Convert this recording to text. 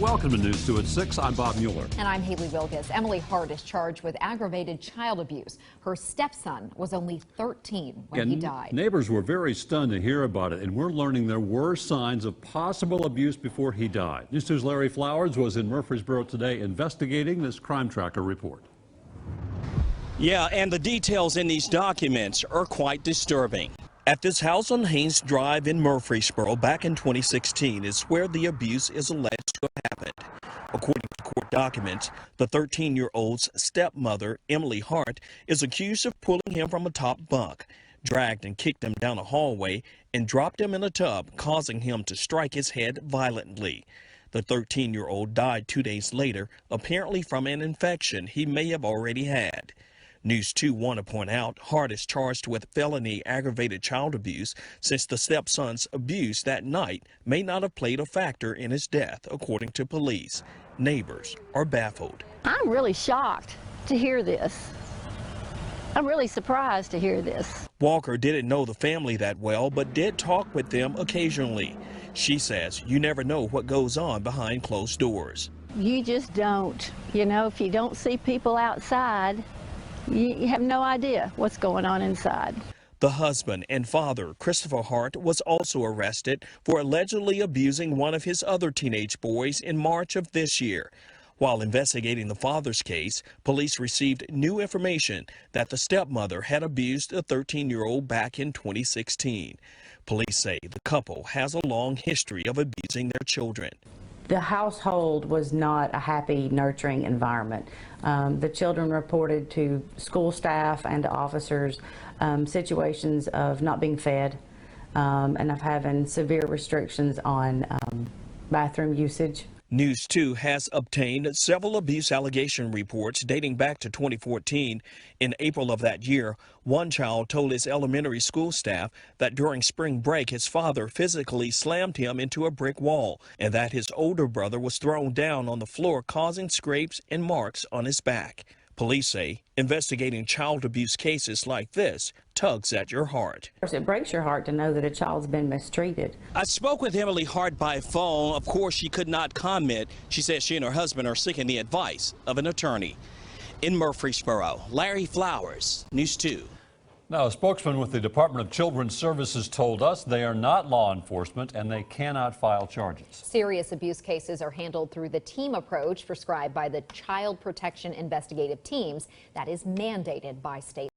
Welcome to News 2 at 6. I'm Bob Mueller. And I'm Haley Wilkes. Emily Hart is charged with aggravated child abuse. Her stepson was only 13 when he died. Neighbors were very stunned to hear about it, and we're learning there were signs of possible abuse before he died. News 2's Larry Flowers was in Murfreesboro today investigating this crime tracker report. Yeah, and the details in these documents are quite disturbing. At this house on Haynes Drive in Murfreesboro back in 2016 is where the abuse is alleged to have happened. According to court documents, the 13-year-old's stepmother, Emily Hart, is accused of pulling him from a top bunk, dragged and kicked him down a hallway, and dropped him in a tub, causing him to strike his head violently. The 13-year-old died 2 days later, apparently from an infection he may have already had. News 2 want to point out Hart is charged with felony aggravated child abuse since the stepson's abuse that night may not have played a factor in his death, according to police. Neighbors are baffled. I'm really shocked to hear this. I'm really surprised to hear this. Walker didn't know the family that well, but did talk with them occasionally. She says you never know what goes on behind closed doors. You just don't. You know, if you don't see people outside, you have no idea what's going on inside. The husband and father, Christopher Hart, was also arrested for allegedly abusing one of his other teenage boys in March of this year. While investigating the father's case, police received new information that the stepmother had abused the 13-year-old back in 2016. Police say the couple has a long history of abusing their children. The household was not a happy, nurturing environment. The children reported to school staff and to officers situations of not being fed and of having severe restrictions on bathroom usage. News 2 has obtained several abuse allegation reports dating back to 2014. In April of that year, one child told his elementary school staff that during spring break his father physically slammed him into a brick wall and that his older brother was thrown down on the floor, causing scrapes and marks on his back. Police say investigating child abuse cases like this tugs at your heart. It breaks your heart to know that a child's been mistreated. I spoke with Emily Hart by phone. Of course, she could not comment. She said she and her husband are seeking the advice of an attorney. In Murfreesboro, Larry Flowers, News 2. Now, a spokesman with the Department of Children's Services told us they are not law enforcement and they cannot file charges. Serious abuse cases are handled through the team approach prescribed by the Child Protection Investigative Teams that is mandated by state